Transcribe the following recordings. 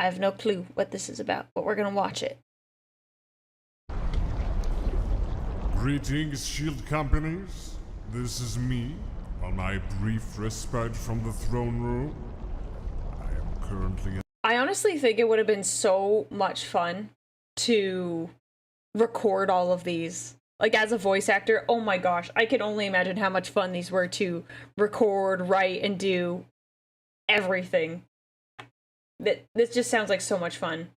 I have no clue what this is about, but we're gonna watch it. Greetings, shield companies. This is me, on my brief respite from the throne room. I am currently... I honestly think it would have been so much fun to record all of these. Like, as a voice actor, oh my gosh, I can only imagine how much fun these were to record, write, and do everything. This just sounds like so much fun.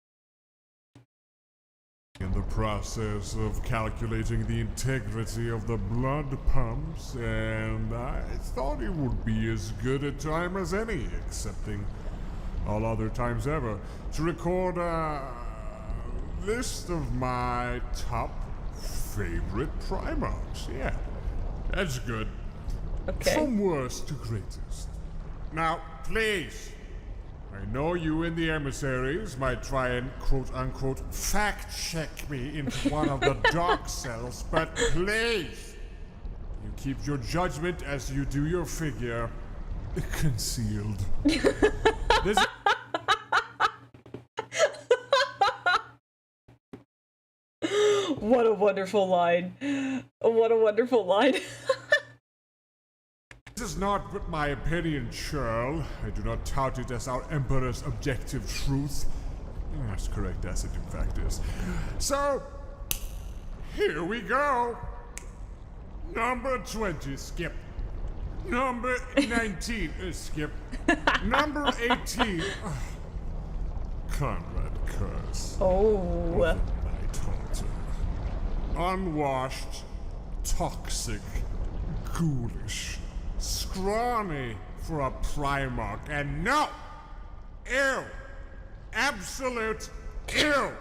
In the process of calculating the integrity of the blood pumps, and I thought it would be as good a time as any, excepting all other times ever, to record a list of my top favorite Primarchs. Yeah, that's good. Okay. From worst to greatest. Now, please, I know you and the emissaries might try and quote-unquote fact-check me into one of the dark cells, but please, you keep your judgment as you do your figure concealed. This What a wonderful line. What a wonderful line. This is not but my opinion, churl. I do not tout it as our Emperor's objective truth. As correct as it in fact is. So, here we go. Number 20, skip. Number 19, skip. Number 18, Conrad Curse. Oh. Night Haunter. Unwashed, toxic, ghoulish, scrawny for a Primarch, and no! Ew! Absolute ew!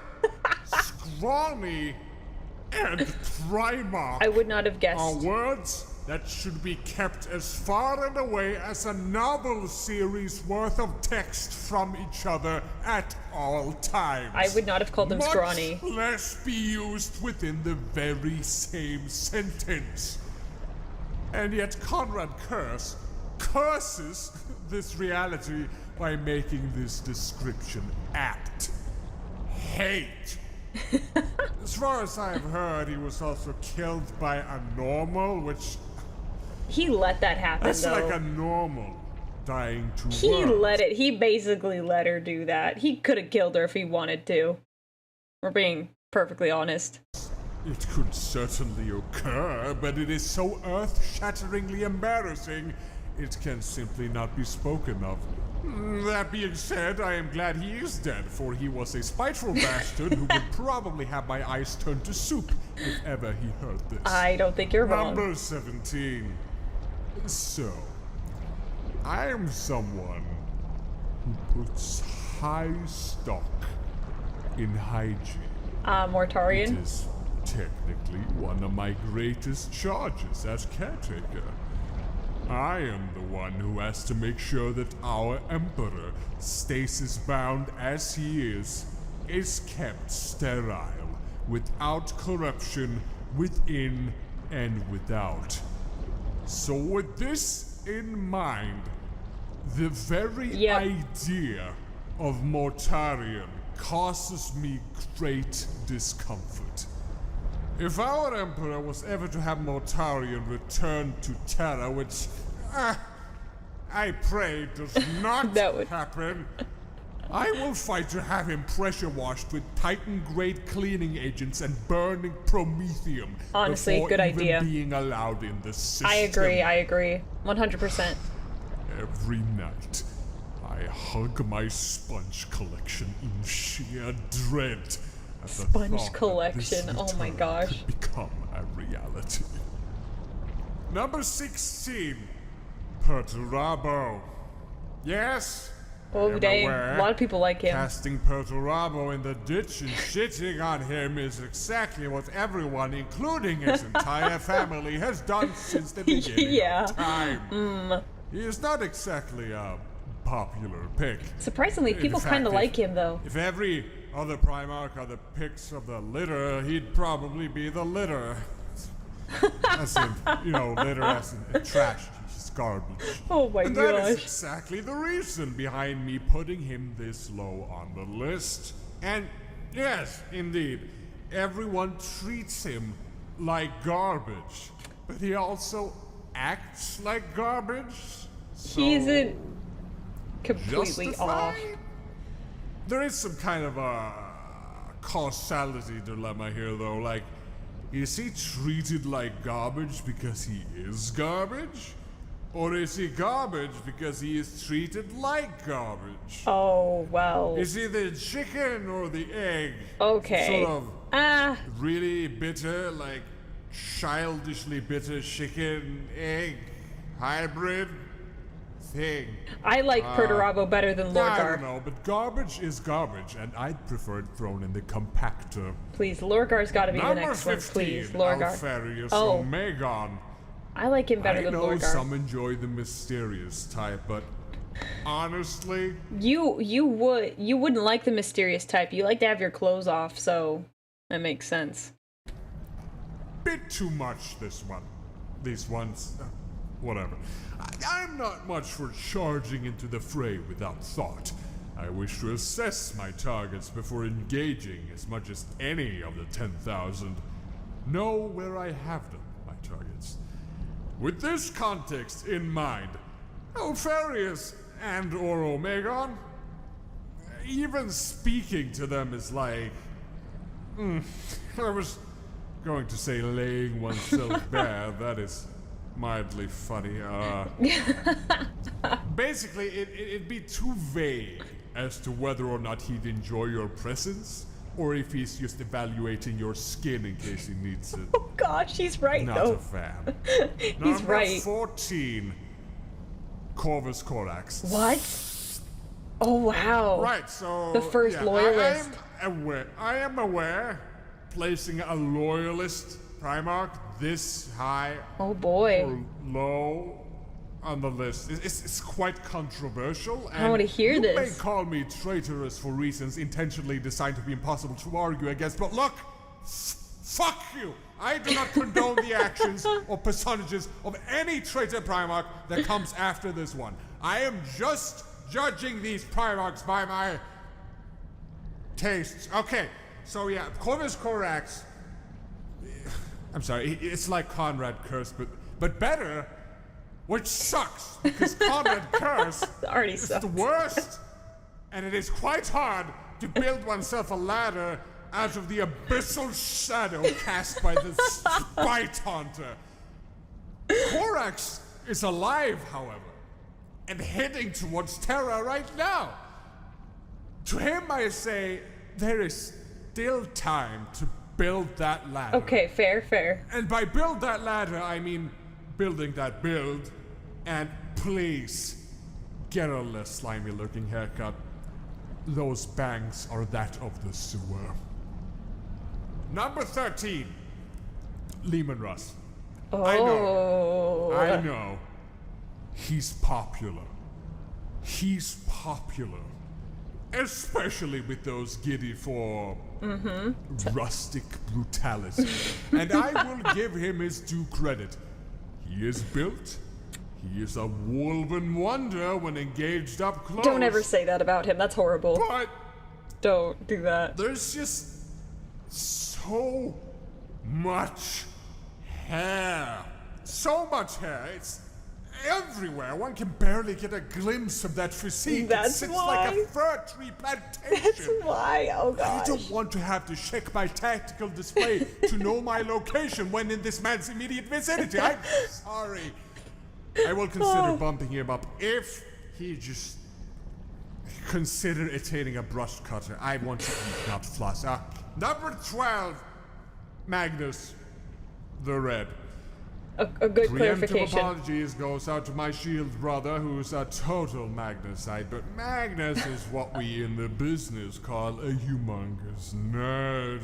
Scrawny and Primarch I would not have are guessed. words that should be kept as far and away as a novel series worth of text from each other at all times. I would not have called them Much scrawny. less be used within the very same sentence. And yet Conrad curses this reality by making this description apt. Hate. As far as I have heard, he was also killed by a normal, which... He let that happen, That's though. like a normal dying to He words. let it. He basically let her do that. He could have killed her if he wanted to. We're being perfectly honest. It could certainly occur, but it is so earth-shatteringly embarrassing, it can simply not be spoken of. That being said, I am glad he is dead, for he was a spiteful bastard who would probably have my eyes turned to soup if ever he heard this. I don't think you're wrong. Number 17. So, I am someone who puts high stock in hygiene. Mortarian. It is technically one of my greatest charges as caretaker. I am the one who has to make sure that our Emperor, stasis-bound as he is kept sterile, without corruption, within and without. So with this in mind, the very idea of Mortarion causes me great discomfort. If our Emperor was ever to have Mortarion return to Terra, which I pray does not happen, I will fight to have him pressure washed with Titan-grade cleaning agents and burning promethium Honestly, before good even idea. being allowed in the system. I agree. 100%. Every night, I hug my sponge collection in sheer dread at the Sponge thought collection, that this oh my return gosh. could become a reality. Number 16, Perturabo. Yes, I Oh, am dang. aware A lot of people like him. casting Perturabo in the ditch and shitting on him is exactly what everyone, including his entire family, has done since the beginning of time. He is not exactly a popular pick. Surprisingly, In people fact, kind of like him, though. If every other Primarch are the picks of the litter, he'd probably be the litter. As in, litter as in trash. Jesus as garbage. Oh my and that is gosh. exactly the reason behind me putting him this low on the list. And yes, indeed, everyone treats him like garbage, but he also acts like garbage. So He isn't completely off. justified? There is some kind of a causality dilemma here, though. Like, is he treated like garbage because he is garbage? Or is he garbage because he is treated like garbage? Oh, well. Is he the chicken or the egg? Okay. Sort of really bitter, like childishly bitter chicken egg hybrid thing. I like Perturabo better than I don't Lorgar. know, but garbage is garbage, and I'd prefer it thrown in the compactor. Please, Lorgar's gotta be the Number next 15, one. Please, Lorgar. Alfarius Oh. Omegon. I like him better I than know Lorgar. some enjoy the mysterious type, but honestly, You wouldn't like the mysterious type. You like to have your clothes off, so that makes sense. bit too much this one. These ones, whatever. I'm not much for charging into the fray without thought. I wish to assess my targets before engaging as much as any of the 10,000. Know where I have them, my targets. With this context in mind, Alfarius and or Omegon, even speaking to them is like... I was going to say laying oneself bare. That is mildly funny. Basically, it'd be too vague as to whether or not he'd enjoy your presence, or if he's just evaluating your skin in case he needs it. Oh gosh, he's right Not though. a fan. He's Number right. 14, Corvus Corax. What? Oh wow. Right, so The first yeah, loyalist. I am aware, placing a loyalist Primarch this high Oh boy. or low on the list it's quite controversial. And I wanna hear you this. may call me traitorous for reasons intentionally designed to be impossible to argue against, but look, fuck you! I do not condone the actions or personages of any traitor Primarch that comes after this one. I am just judging these Primarchs by my tastes. Okay, so yeah, Corvus Corax. I'm sorry, it's like Conrad Curse, but better, which sucks, because Conrad Curse Already is sucks. the worst, and it is quite hard to build oneself a ladder out of the abyssal shadow cast by the Spite Haunter. Corax is alive, however, and heading towards Terra right now. To him, I say, there is still time to build that ladder. Okay, fair. And by build that ladder, I mean building that build. And please, get a less slimy looking haircut. Those bangs are that of the sewer. Number 13, Lehman Russ. Oh. I know. He's popular. Especially with those giddy for rustic brutality. And I will give him his due credit. He is built. He is a woven wonder when engaged up close. Don't ever say that about him. That's horrible. But Don't do that. there's just so much hair. So much hair. It's everywhere. One can barely get a glimpse of that physique. That's it sits why. like a fir tree plantation. That's why. Oh I gosh. don't want to have to check my tactical display to know my location when in this man's immediate vicinity. I'm sorry. I will consider bumping him up if he just consider attaining a brush cutter. I want to eat, not floss. Number 12, Magnus the Red. A good Preemptive clarification. apologies goes out to my shield brother, who's a total Magnusite, but Magnus is what we in the business call a humongous nerd.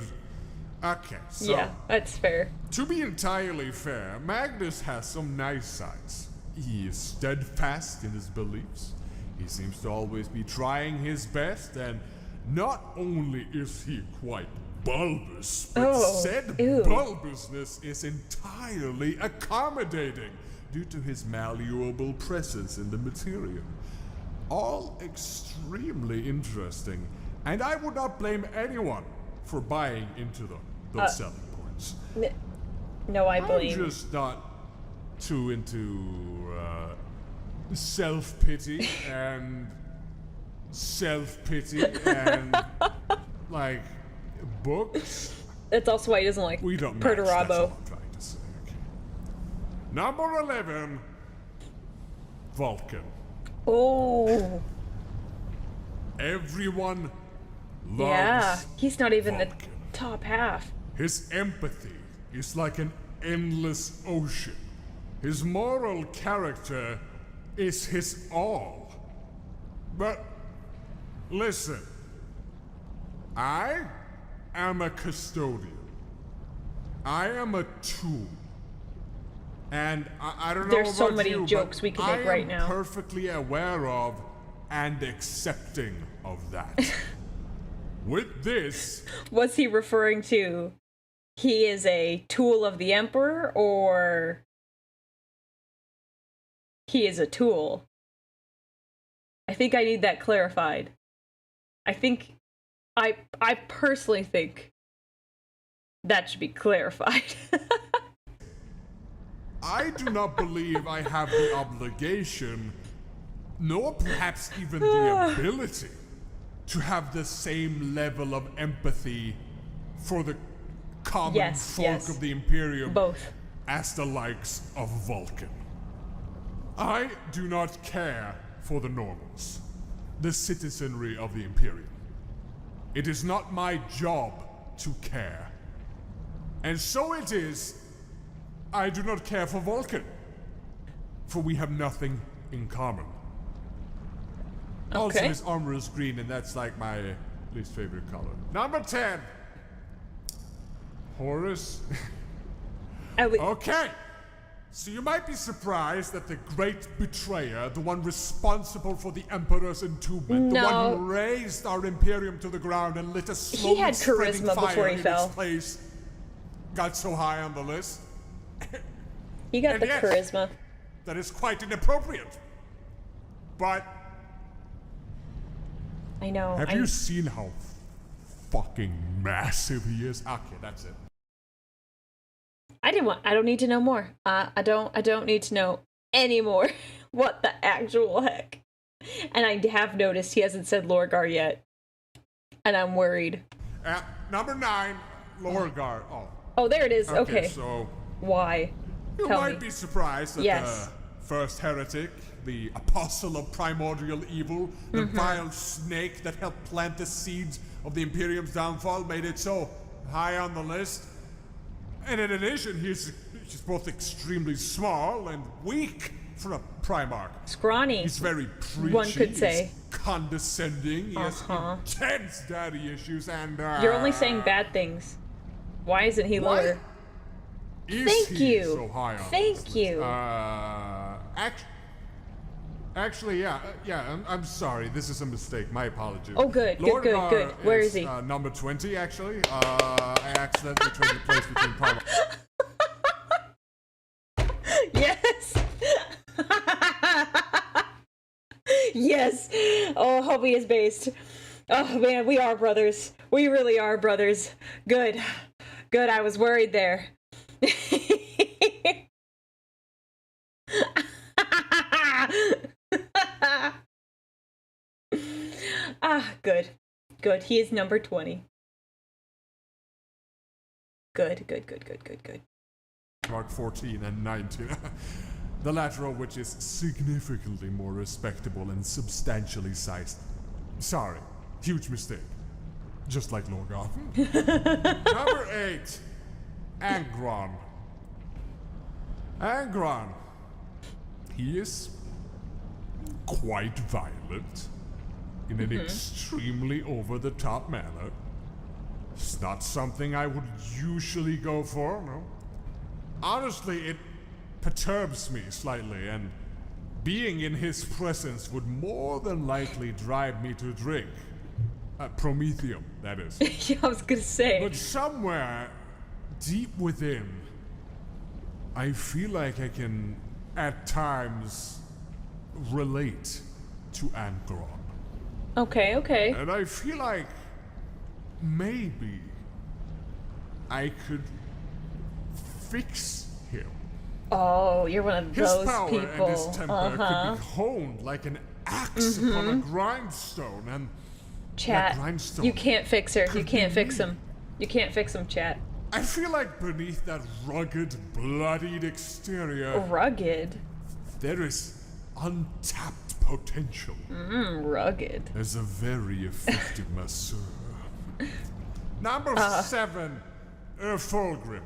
Okay, so Yeah, that's fair. to be entirely fair, Magnus has some nice sides. He is steadfast in his beliefs. He seems to always be trying his best, and not only is he quite bulbous, but Oh, said ew. bulbousness is entirely accommodating. due to his malleable presence in the material. All extremely interesting, and I would not blame anyone for buying into those selling points. No, I I'm believe. just not too into self-pity and like books. That's also why he doesn't like We don't match, that's all Perturabo. I'm trying to say. Okay. Number 11, Vulcan. Oh, Everyone loves yeah. He's not even Vulcan. the top half. His empathy is like an endless ocean. His moral character is his all. But listen, I am a custodian. I am a tool. And I don't know There's so about many you, jokes but we can make right now. I am perfectly aware of and accepting of that. With this, Was he referring to he is a tool of the Emperor, or he is a tool? I think I need that clarified. I personally think that should be clarified. I do not believe I have the obligation, nor perhaps even the ability, to have the same level of empathy for the common folk of the Imperium Both. as the likes of Vulcan. I do not care for the normals, the citizenry of the Imperium. It is not my job to care. And so it is, I do not care for Vulcan, for we have nothing in common. Also, Okay. his armor is green, and that's like my least favorite color. Number 10, Horus. Okay, so you might be surprised that the great betrayer, the one responsible for the Emperor's entombment, the one who raised our Imperium to the ground and lit a slowly had spreading charisma fire before he in fell. its place, got so high on the list. He got And the yes, charisma. that is quite inappropriate. But I know. have you seen how fucking massive he is? Okay, that's it. I don't need to know more. I don't need to know any more. What the actual heck? And I have noticed he hasn't said Lorgar yet. And I'm worried. Number 9, Lorgar. Oh, there it is. Okay. So Why? you Tell might me. be surprised that Yes. the first heretic, the apostle of primordial evil, the vile snake that helped plant the seeds of the Imperium's downfall, made it so high on the list. And in addition, he's both extremely small and weak for a Primarch. Scrawny. He's very preachy. One could say. He's condescending. He has intense daddy issues, and You're only saying bad things. Why isn't he why lower? is Thank he you. so high on Thank this you. list? Actually, yeah. I'm sorry. This is a mistake. My apologies. Oh, good. Lorgar Where is he? Number 20, actually. I accidentally traded place between Primarch. Yes. Yes. Oh, Hobie is based. Oh man, we are brothers. We really are brothers. Good. Good. I was worried there. Good. Good. He is number 20. Good. Mark 14 and 19. The latter of which is significantly more respectable and substantially sized. Sorry, huge mistake. Just like Lorgar. Number 8, Angron. Angron. He is quite violent in an extremely over-the-top manner. It's not something I would usually go for, no. Honestly, it perturbs me slightly, and being in his presence would more than likely drive me to drink. Promethium, that is. Yeah, I was gonna say. But somewhere deep within, I feel like I can at times relate to Anthron. Okay. And I feel like maybe I could fix him. Oh, you're one of His those power people. and his temper could be honed like an axe upon a grindstone, and Chat, that grindstone you can't fix her. You could can't be fix me. him. You can't fix him, chat. I feel like beneath that rugged, bloodied exterior, Rugged. there is untapped potential. Rugged. As a very effective masseur. Number 7, Fulgrim.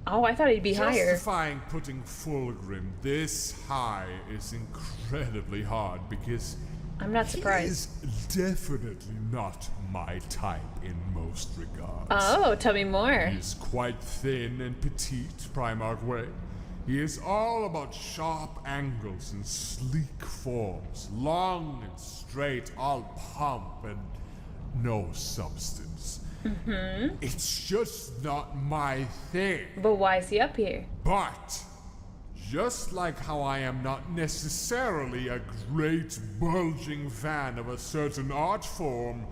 Oh, I thought he'd be higher. Justifying putting Fulgrim this high is incredibly hard because I'm not surprised. he is definitely not my type in most regards. Oh, tell me more. He is quite thin and petite, Primarch way. He is all about sharp angles and sleek forms, long and straight, all pump and no substance. It's just not my thing. But why is he up here? But, just like how I am not necessarily a great bulging fan of a certain art form,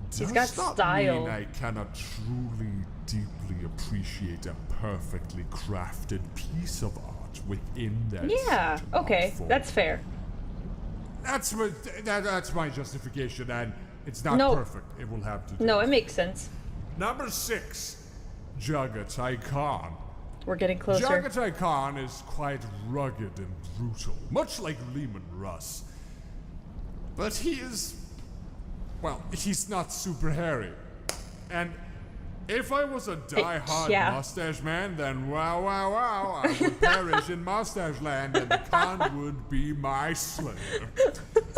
He's does got not style. mean I cannot truly, deeply appreciate a perfectly crafted piece of art within that Yeah, certain art okay, form. that's fair. That's my justification, and it's not No. perfect. It will have to do. No, it makes sense. Number 6, Jagatai Khan. We're getting closer. Jagatai Khan is quite rugged and brutal, much like Lehman Russ. But he is, well, he's not super hairy. And if I was a die-hard yeah. mustache man, then wow, I would perish in mustache land and the Khan would be my slayer.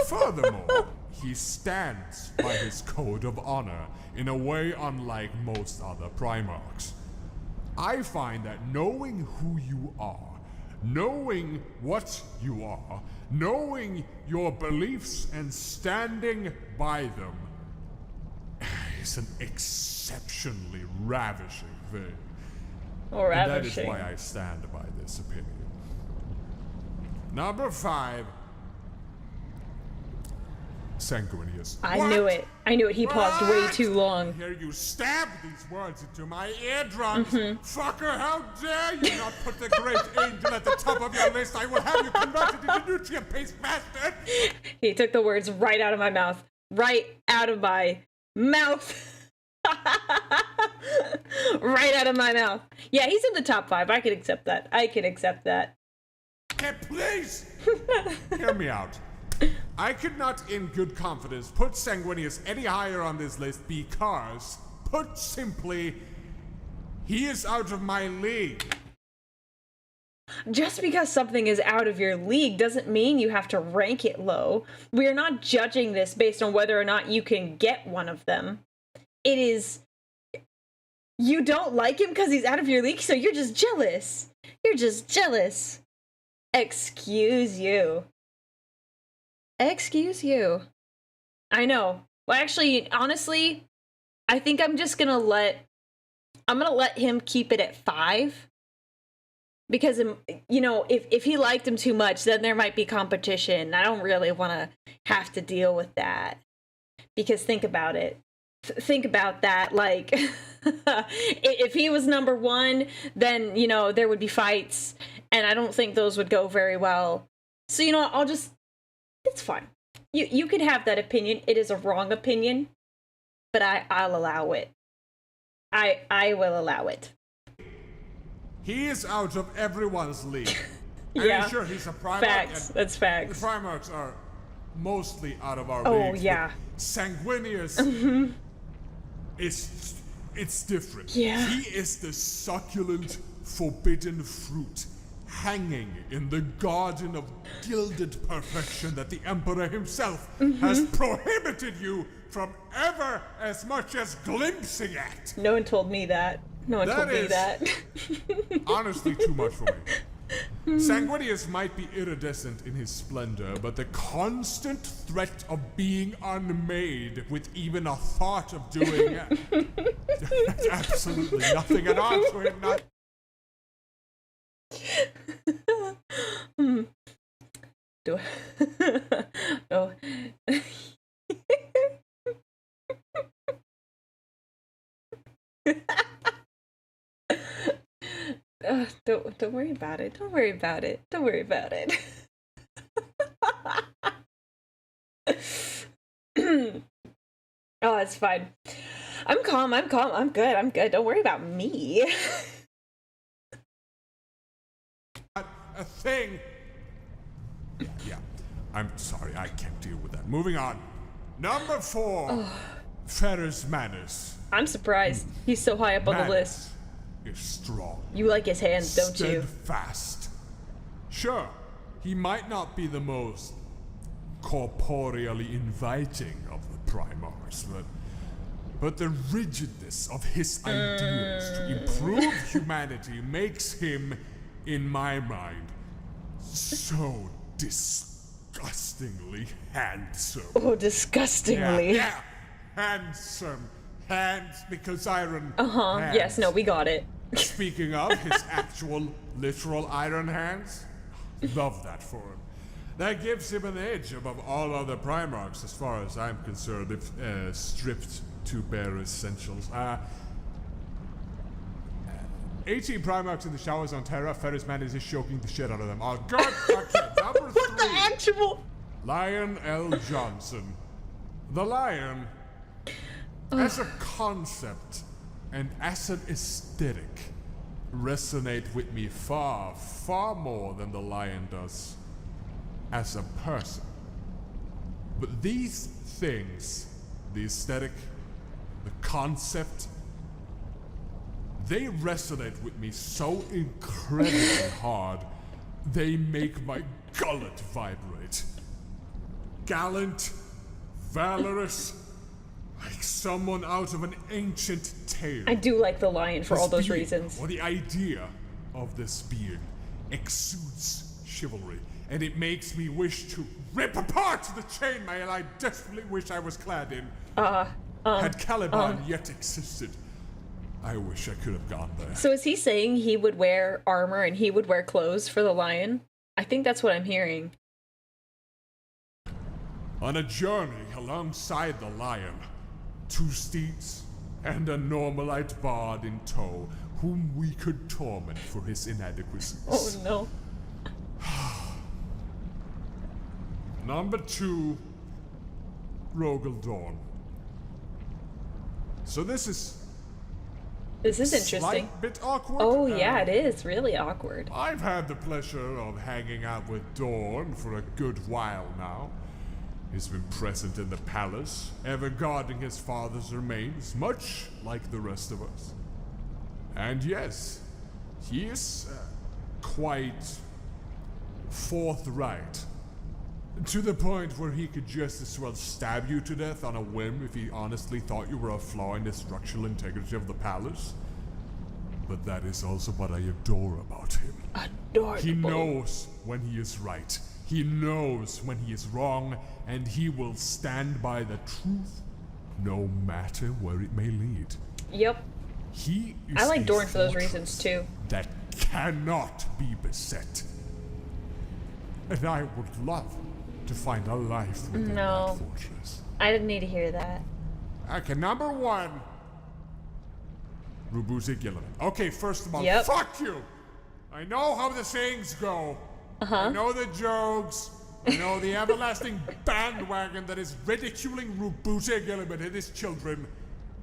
Furthermore, he stands by his code of honor in a way unlike most other Primarchs. I find that knowing who you are, knowing what you are, knowing your beliefs and standing by them is an exceptionally ravishing thing. Or And that is ravishing. why I stand by this opinion. Number 5, Sanguinius. I What? knew it. I knew it. He paused way What? too long. I hear you stab these words into my eardrums. Mm-hmm. Fucker, how dare you not put the great angel at the top of your list? I will have you converted into nutrient paste, bastard! He took the words right out of my mouth. Right out of my mouth. Right out of my mouth. Yeah, he's in the top 5. I can accept that. Okay, please! Hear me out. I could not in good confidence put Sanguinius any higher on this list because, put simply, he is out of my league. Just because something is out of your league doesn't mean you have to rank it low. We are not judging this based on whether or not you can get one of them. It is, you don't like him because he's out of your league, so you're just jealous. You're just jealous. Excuse you. Excuse you. I know. Well, actually, honestly, I think I'm gonna let him keep it at 5. Because, you know, if he liked him too much, then there might be competition. I don't really want to have to deal with that. Because think about it. Think about that. Like, if he was number 1, then, you know, there would be fights. And I don't think those would go very well. So, you know, it's fine. You can have that opinion. It is a wrong opinion. But I'll allow it. I will allow it. He is out of everyone's league. Yeah. Sure, he's a Primarch. Facts. And That's facts. the Primarchs are mostly out of our Oh, leagues. yeah. But Sanguinius it's different. Yeah. He is the succulent, forbidden fruit hanging in the garden of gilded perfection that the Emperor himself has prohibited you from ever as much as glimpsing at. No one told me that. No one told me is that. honestly too much for me. Sanguinius might be iridescent in his splendor, but the constant threat of being unmade with even a thought of doing absolutely nothing at all to him. Do oh. Don't worry about it. Don't worry about it. Don't worry about it. Oh, it's fine. I'm calm. I'm calm. I'm good. I'm good. Don't worry about me. A thing. Yeah. I'm sorry. I can't deal with that. Moving on. Number 4. Ferris Manus. I'm surprised he's so high up on the list. Is strong. You like his hands, don't you? Steadfast. Sure, he might not be the most corporeally inviting of the Primarchs, but the rigidness of his ideas to improve humanity makes him, in my mind, so disgustingly handsome. Oh, disgustingly. Yeah, handsome. Hands, because iron. Hands. Yes, no, we got it. Speaking of his actual, literal iron hands, love that for him. That gives him an edge above all other Primarchs, as far as I'm concerned, if stripped to bare essentials. 18 Primarchs in the showers on Terra. Ferris Manus is choking the shit out of them. Oh, God. Okay, number 3. The actual. Lion L. Johnson. The Lion, as a concept and as an aesthetic, resonate with me far, far more than the Lion does as a person. But these things, the aesthetic, the concept, they resonate with me so incredibly hard, they make my gullet vibrate. Gallant, valorous, like someone out of an ancient tale. I do like the Lion for all those reasons. Or the idea of this being exudes chivalry, and it makes me wish to rip apart the chainmail I desperately wish I was clad in. Had Caliban yet existed, I wish I could have gone there. So is he saying he would wear armor and he would wear clothes for the Lion? I think that's what I'm hearing. On a journey alongside the Lion, 2 steeds and a normalite bard in tow, whom we could torment for his inadequacies. Oh no. Number 2, Rogel Dawn. So this is interesting. Slight bit awkward. Oh yeah, it is really awkward. I've had the pleasure of hanging out with Dorn for a good while now. He's been present in the palace, ever guarding his father's remains, much like the rest of us. And yes, he is quite forthright. To the point where he could just as well stab you to death on a whim if he honestly thought you were a flaw in the structural integrity of the palace. But that is also what I adore about him. Adorable. He knows when he is right. He knows when he is wrong, and he will stand by the truth, no matter where it may lead. Yep. He is I like Dorn for those fortress reasons too. that cannot be beset. And I would love to find a life within that fortress. I didn't need to hear that. Okay, number 1. Rubuzi Gilliman. Okay, first of all, Yep. fuck you! I know how the sayings go. I know the jokes. I know the everlasting bandwagon that is ridiculing Rubuzi Gilliman and his children.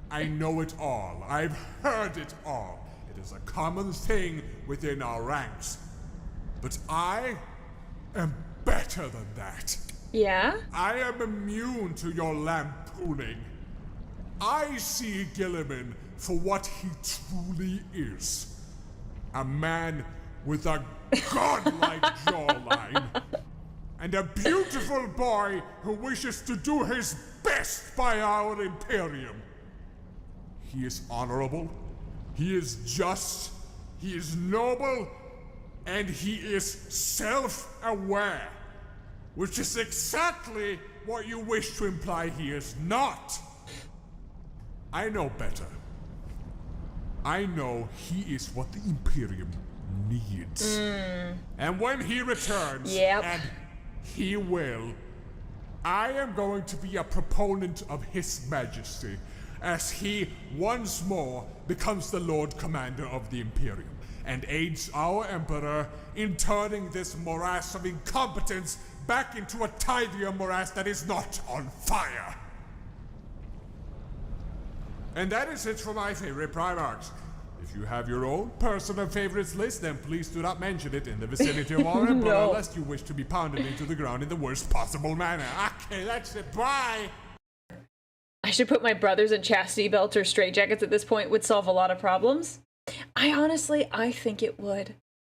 I know it all. I've heard it all. It is a common thing within our ranks. But I am better than that. Yeah? I am immune to your lampooning. I see Gilliman for what he truly is. A man with a godlike jawline. And a beautiful boy who wishes to do his best by our Imperium. He is honorable. He is just. He is noble. And he is self-aware. Which is exactly what you wish to imply he is not. I know better. I know he is what the Imperium needs. And when he returns, Yep. and he will. I am going to be a proponent of His Majesty, as he once more becomes the Lord Commander of the Imperium, and aids our Emperor in turning this morass of incompetence back into a tidier morass that is not on fire. And that is it for my favorite Primarchs. If you have your own personal favorites list, then please do not mention it in the vicinity of our Emperor No. unless you wish to be pounded into the ground in the worst possible manner. Okay, that's it. Bye! I should put my brothers in chastity belts or straitjackets at this point would solve a lot of problems. I think it would.